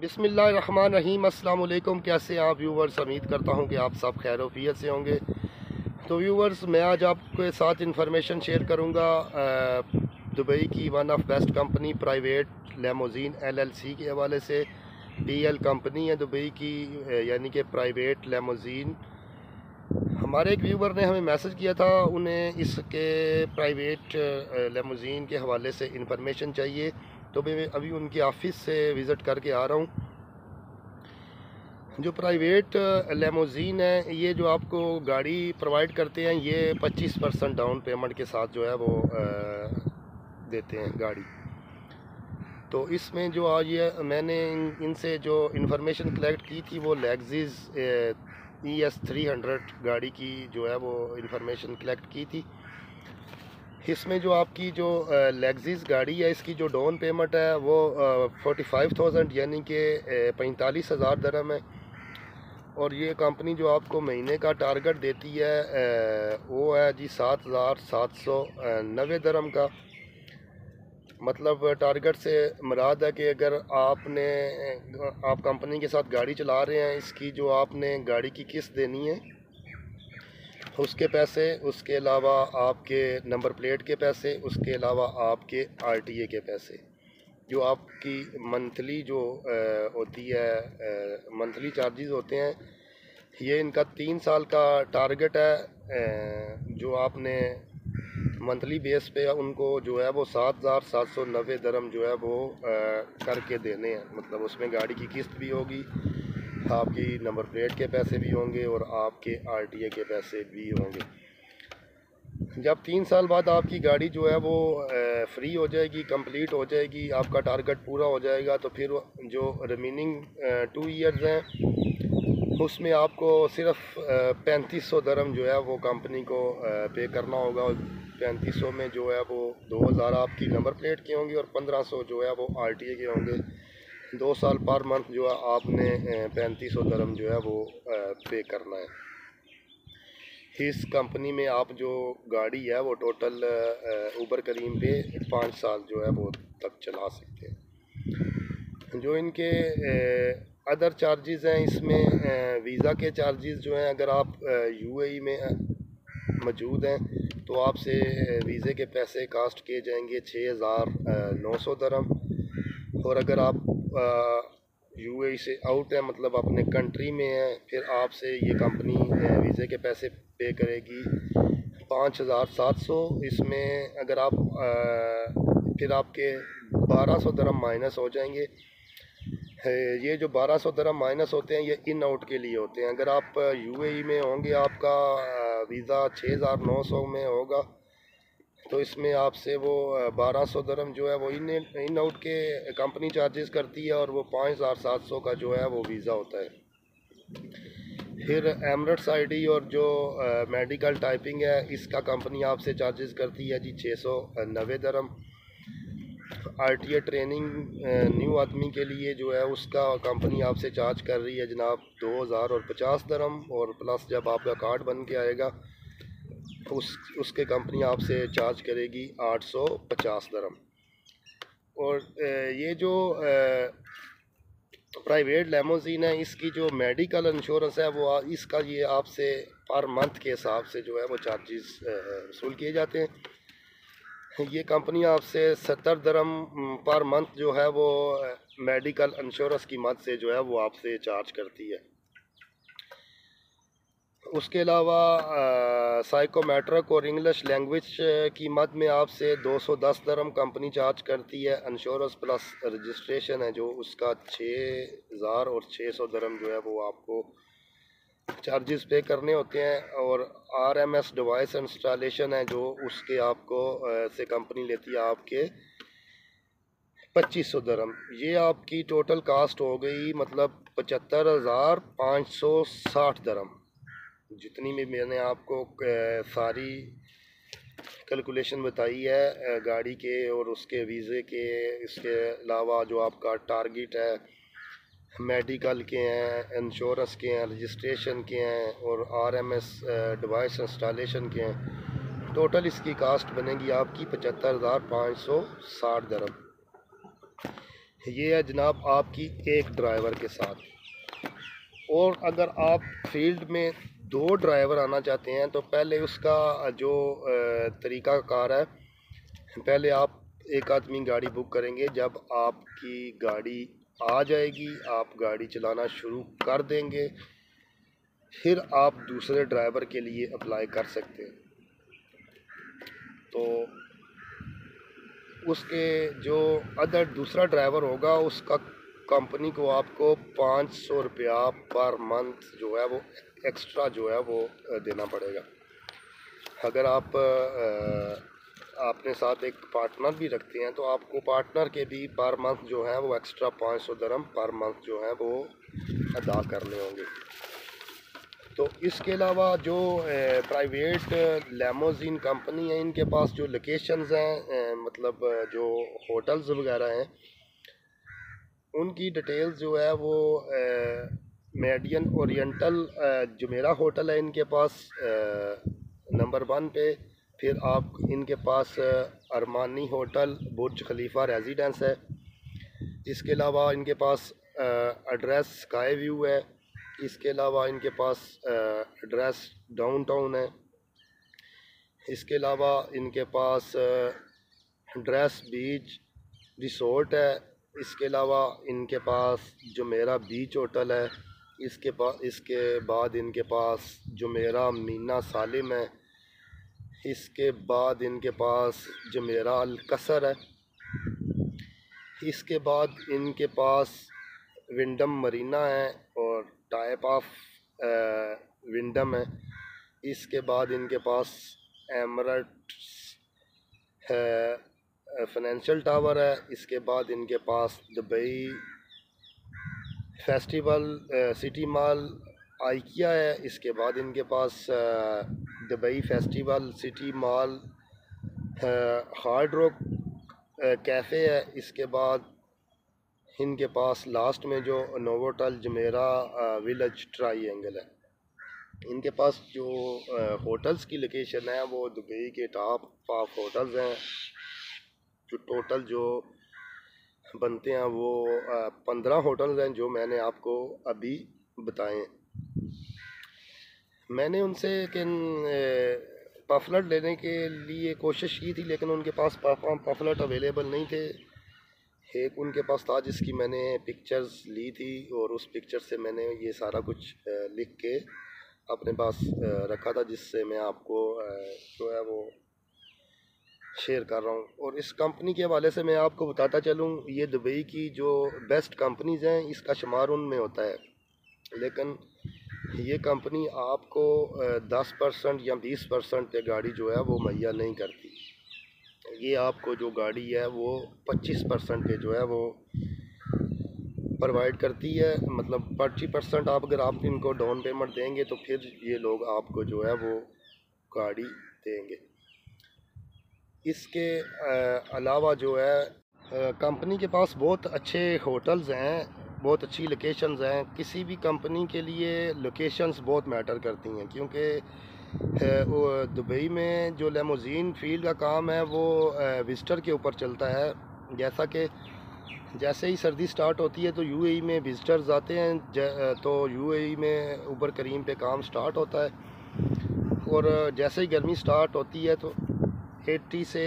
बिस्मिल्लाहिर्रहमानिर्रहीम। अस्सलाम वालेकुम। कैसे हैं आप व्यूवर्स? उम्मीद करता हूं कि आप सब खैर से होंगे। तो व्यूवर्स, मैं आज आपके साथ इंफॉर्मेशन शेयर करूंगा दुबई की one of best company private limousine LLC के हवाले से। PL कंपनी है दुबई की, यानी कि प्राइवेट लेमोजीन। हमारे एक व्यूवर ने हमें मैसेज किया था, उन्हें इसके प्राइवेट लेमोजीन के हवाले से इंफॉर्मेशन चाहिए। तो मैं अभी उनके ऑफिस से विज़िट करके आ रहा हूँ। जो प्राइवेट लेमोजीन है, ये जो आपको गाड़ी प्रोवाइड करते हैं, ये 25% डाउन पेमेंट के साथ जो है वो देते हैं गाड़ी। तो इसमें जो आज ये मैंने इनसे जो इन्फॉर्मेशन कलेक्ट की थी, वो लेक्सिस ES 300 गाड़ी की जो है वो इन्फॉर्मेशन कलेक्ट की थी। इसमें जो आपकी जो लेक्सिस गाड़ी है, इसकी जो डाउन पेमेंट है वो 45,000 यानी कि 45,000 दरम है। और ये कंपनी जो आपको महीने का टारगेट देती है वो है जी 7,790 दरम का। मतलब टारगेट से मुराद है कि अगर आप कंपनी के साथ गाड़ी चला रहे हैं, इसकी जो आपने गाड़ी की किस्त देनी है उसके पैसे, उसके अलावा आपके नंबर प्लेट के पैसे, उसके अलावा आपके RTA के पैसे, जो आपकी मंथली जो होती है, मंथली चार्जेस होते हैं। ये इनका 3 साल का टारगेट है। जो आपने मंथली बेस पे उनको जो है वो 7,790 दरम जो है वो करके देने हैं। मतलब उसमें गाड़ी की किस्त भी होगी, आपकी नंबर प्लेट के पैसे भी होंगे और आपके RTA के पैसे भी होंगे। जब 3 साल बाद आपकी गाड़ी जो है वो फ्री हो जाएगी, कंप्लीट हो जाएगी, आपका टारगेट पूरा हो जाएगा, तो फिर जो रिमेनिंग 2 ईयर्स हैं उसमें आपको सिर्फ 3500 दरम जो है वो कंपनी को पे करना होगा। 3500 में जो है वो 2000 आपकी नंबर प्लेट के होंगे और 1500 जो है वो RTA के होंगे। 2 साल पर मंथ जो है आपने 3500 दरम जो है वो पे करना है। इस कंपनी में आप जो गाड़ी है वो टोटल ऊबर करीम पे 5 साल जो है वो तक चला सकते हैं। जो इनके अदर चार्जेस हैं, इसमें वीज़ा के चार्जेस जो हैं, अगर आप UAE में मौजूद हैं तो आपसे वीज़े के पैसे कास्ट किए जाएंगे 6,900 दरम। और अगर आप UAE से आउट है, मतलब अपने कंट्री में है, फिर आपसे ये कंपनी वीज़े के पैसे पे करेगी 5,700। इसमें अगर आप फिर आपके 1,200 दरम माइनस हो जाएंगे। ये जो 1,200 दरम माइनस होते हैं, ये इन आउट के लिए होते हैं। अगर आप UAE में होंगे, आपका वीज़ा 6,900 में होगा, तो इसमें आपसे वो 1,200 दरम जो है वो इन आउट के कंपनी चार्जेस करती है, और वो 5,700 का जो है वो वीज़ा होता है। फिर एमरेट्स ID और जो मेडिकल टाइपिंग है, इसका कंपनी आपसे चार्जेस करती है जी 690 दरम। RTA ट्रेनिंग न्यू आदमी के लिए जो है उसका कंपनी आपसे चार्ज कर रही है जनाब 2,050 दरम। और प्लस जब आपका कार्ड बन के आएगा उसके कंपनी आपसे चार्ज करेगी 850 दरम। और ये जो प्राइवेट लेमोजीन है, इसकी जो मेडिकल इंश्योरेंस है वो इसका ये आपसे पर मंथ के हिसाब से जो है वो चार्जेस वसूल किए जाते हैं। ये कंपनी आपसे 70 दरम पर मंथ जो है वो मेडिकल इंश्योरेंस की मद से जो है वो आपसे चार्ज करती है। उसके अलावा साइकोमेट्रिक और इंग्लिश लैंग्वेज की मद में आपसे 210 दरम कंपनी चार्ज करती है। इंश्योरेंस प्लस रजिस्ट्रेशन है जो उसका 6,000 और 600 दरम जो है वो आपको चार्जेस पे करने होते हैं। और RMS डिवाइस इंस्टॉलेशन है जो उसके आपको से कंपनी लेती है आपके 2,500 दरम। ये आपकी टोटल कास्ट हो गई मतलब 75,560 दरम। जितनी भी मैंने आपको सारी कैलकुलेशन बताई है गाड़ी के और उसके वीज़े के, इसके अलावा जो आपका टारगेट है, मेडिकल के हैं, इंश्योरेंस के हैं, रजिस्ट्रेशन के हैं और RMS डिवाइस इंस्टॉलेशन के हैं, टोटल इसकी कास्ट बनेगी आपकी 75,560 दरम। ये है जनाब आपकी एक ड्राइवर के साथ। और अगर आप फील्ड में 2 ड्राइवर आना चाहते हैं तो पहले उसका जो तरीका कार है, पहले आप एक आदमी गाड़ी बुक करेंगे। जब आपकी गाड़ी आ जाएगी, आप गाड़ी चलाना शुरू कर देंगे, फिर आप दूसरे ड्राइवर के लिए अप्लाई कर सकते हैं। तो उसके जो अदर दूसरा ड्राइवर होगा उसका कंपनी को आपको 500 रुपया पर मंथ जो है वो एक्स्ट्रा जो है वो देना पड़ेगा। अगर आप अपने साथ एक पार्टनर भी रखते हैं तो आपको पार्टनर के भी पर मंथ जो है वो एक्स्ट्रा 500 दिरहम पर मंथ जो है वो अदा करने होंगे। तो इसके अलावा जो प्राइवेट लेमोजीन कंपनी है, इनके पास जो लोकेशंस हैं, मतलब जो होटल्स वगैरह हैं, उनकी डिटेल्स जो है वो मेडियन ओरिएंटल जुमेरा होटल है इनके पास नंबर 1 पे। फिर आप इनके पास अरमानी होटल बुर्ज खलीफा रेजिडेंस है। इसके अलावा इनके पास एड्रेस स्काई व्यू है। इसके अलावा इनके पास एड्रेस डाउनटाउन है। इसके अलावा इनके पास ड्रेस बीच रिसोर्ट है। इसके अलावा इनके पास जुमेरा बीच होटल है। इसके बाद इनके पास जुमेरा मीना सालिम है। इसके बाद इनके पास जुमेरा अल कसर है। इसके बाद इनके पास विंडम मरीना है और टाइप ऑफ विंडम है। इसके बाद इनके पास एमरेट्स फाइनेंशियल टावर है। इसके बाद इनके पास Dubai festival city mall IKEA है। इसके बाद इनके पास Dubai festival city mall Hard Rock Cafe है। इसके बाद इनके पास लास्ट में जो नोवोटल जुमेरा विलेज ट्रायंगल है। इनके पास जो होटल्स की लोकेशन है वो दुबई के टॉप 5 होटल्स हैं। जो टोटल जो बनते हैं वो 15 होटल्स हैं जो मैंने आपको अभी बताए। मैंने उनसे पफलट लेने के लिए कोशिश की थी, लेकिन उनके पास पफलट अवेलेबल नहीं थे। एक उनके पास था जिसकी मैंने पिक्चर्स ली थी और उस पिक्चर से मैंने ये सारा कुछ लिख के अपने पास रखा था, जिससे मैं आपको जो है वो शेयर कर रहा हूँ। और इस कंपनी के हवाले से मैं आपको बताता चलूँ, ये दुबई की जो बेस्ट कंपनीज़ हैं इसका शुमार उनमें होता है। लेकिन ये कंपनी आपको 10% या 20% पे गाड़ी जो है वो मुहैया नहीं करती। ये आपको जो गाड़ी है वो 25% पे जो है वो प्रोवाइड करती है। मतलब 25% आप अगर आप इनको डाउन पेमेंट देंगे तो फिर ये लोग आपको जो है वो गाड़ी देंगे। इसके अलावा जो है कंपनी के पास बहुत अच्छे होटल्स हैं, बहुत अच्छी लोकेशंस हैं। किसी भी कंपनी के लिए लोकेशंस बहुत मैटर करती हैं, क्योंकि दुबई में जो लेमोजीन फील्ड का काम है वो विजिटर के ऊपर चलता है। जैसा कि जैसे ही सर्दी स्टार्ट होती है तो यूएई में विजिटर्स आते हैं, तो यूएई में ऊबर करीम पे काम स्टार्ट होता है। और जैसे ही गर्मी स्टार्ट होती है तो 80 से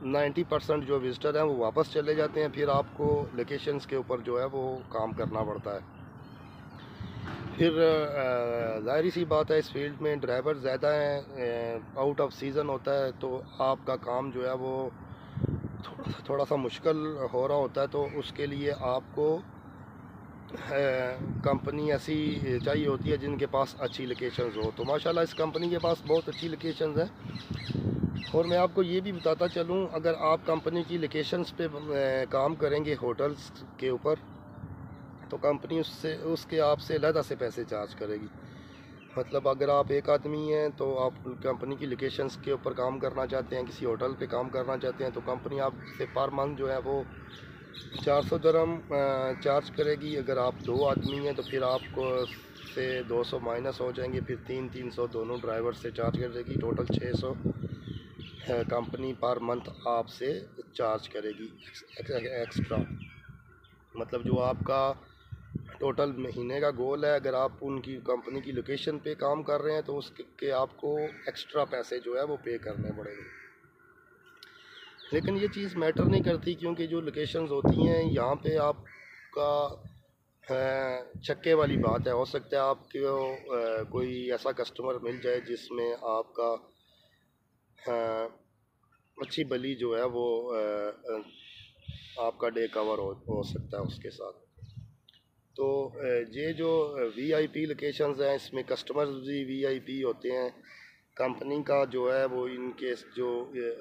90% जो विजिटर हैं वो वापस चले जाते हैं। फिर आपको लोकेशंस के ऊपर जो है वो काम करना पड़ता है। फिर ज़ाहिर सी बात है इस फील्ड में ड्राइवर ज़्यादा हैं, आउट ऑफ सीज़न होता है तो आपका काम जो है वो थोड़ा सा मुश्किल हो रहा होता है। तो उसके लिए आपको कंपनी ऐसी चाहिए होती है जिनके पास अच्छी लोकेशंस हो। तो माशाल्लाह इस कंपनी के पास बहुत अच्छी लोकेशंस हैं। और मैं आपको ये भी बताता चलूँ, अगर आप कंपनी की लोकेशंस पे काम करेंगे होटल्स के ऊपर, तो कंपनी उसके आपसे अलहदा से पैसे चार्ज करेगी। मतलब अगर आप एक आदमी हैं तो आप कंपनी की लोकेशंस के ऊपर काम करना चाहते हैं, किसी होटल पे काम करना चाहते हैं, तो कंपनी आपसे पर मंथ जो है वो 400 दिरहम चार्ज करेगी। अगर आप 2 आदमी हैं तो फिर आपको से 200 माइनस हो जाएंगे, फिर 300 दोनों ड्राइवर से चार्ज करेगी। टोटल 600 कंपनी पर मंथ आपसे चार्ज करेगी एक्स्ट्रा। मतलब जो आपका टोटल महीने का गोल है, अगर आप उनकी कंपनी की लोकेशन पे काम कर रहे हैं तो उसके आपको एक्स्ट्रा पैसे जो है वो पे करने पड़ेंगे। लेकिन ये चीज़ मैटर नहीं करती, क्योंकि जो लोकेशंस होती हैं यहाँ पे आपका छक्के वाली बात है। हो सकता है आपको कोई ऐसा कस्टमर मिल जाए जिसमें आपका अच्छी भली जो है वो आपका डे कवर हो सकता है उसके साथ। तो ये जो वीआईपी लोकेशंस हैं, इसमें कस्टमर्स भी वीआईपी होते हैं। कंपनी का जो है वो इनके जो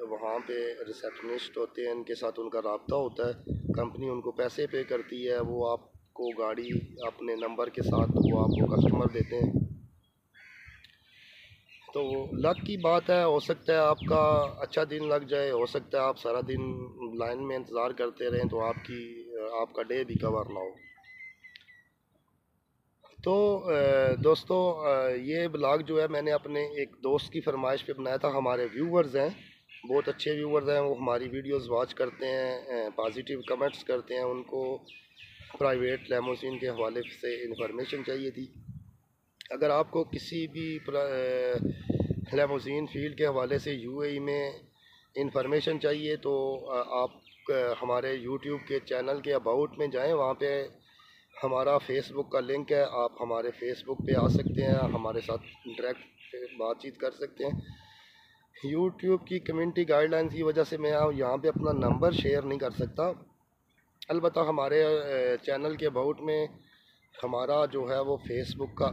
वहाँ पे रिसेप्शनिस्ट होते हैं, इनके साथ उनका रब्ता होता है। कंपनी उनको पैसे पे करती है, वो आपको गाड़ी अपने नंबर के साथ वो आपको कस्टमर देते हैं। तो लक की बात है, हो सकता है आपका अच्छा दिन लग जाए, हो सकता है आप सारा दिन लाइन में इंतज़ार करते रहें तो आपका डे भी कवर ना हो। तो दोस्तों, ये ब्लॉग जो है मैंने अपने एक दोस्त की फरमाइश पे बनाया था। हमारे व्यूवर्स हैं, बहुत अच्छे व्यूवर्स हैं, वो हमारी वीडियोस वॉच करते हैं, पॉजिटिव कमेंट्स करते हैं। उनको प्राइवेट लेमोसिन के हवाले से इंफॉर्मेशन चाहिए थी। अगर आपको किसी भी लेमोसिन फील्ड के हवाले से यूएई में इंफॉर्मेशन चाहिए तो आप हमारे यूट्यूब के चैनल के अबाउट में जाएं, वहाँ पे हमारा फेसबुक का लिंक है। आप हमारे फेसबुक पे आ सकते हैं, हमारे साथ डायरेक्ट बातचीत कर सकते हैं। यूट्यूब की कम्युनिटी गाइडलाइंस की वजह से मैं यहाँ पे अपना नंबर शेयर नहीं कर सकता। अलबत्ता हमारे चैनल के अबाउट में हमारा जो है वो फेसबुक का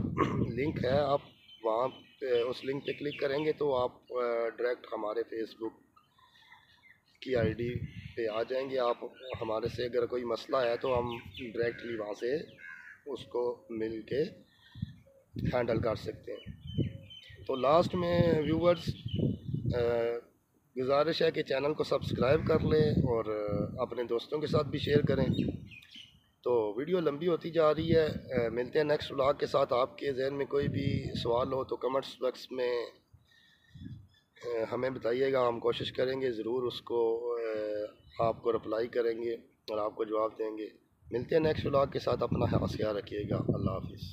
लिंक है। आप वहाँ पे उस लिंक पे क्लिक करेंगे तो आप डायरेक्ट हमारे फेसबुक की आईडी पे आ जाएंगे। आप हमारे से अगर कोई मसला है तो हम डायरेक्टली वहाँ से उसको मिल के हैंडल कर सकते हैं। तो लास्ट में व्यूवर्स, गुजारिश है कि चैनल को सब्सक्राइब कर लें और अपने दोस्तों के साथ भी शेयर करें। तो वीडियो लंबी होती जा रही है, मिलते हैं नेक्स्ट व्लॉग के साथ। आपके जहन में कोई भी सवाल हो तो कमेंट्स बॉक्स में हमें बताइएगा, हम कोशिश करेंगे ज़रूर उसको आपको रिप्लाई करेंगे और आपको जवाब देंगे। मिलते हैं नेक्स्ट व्लॉग के साथ, अपना ख्याल रखिएगा। अल्लाह हाफिज़।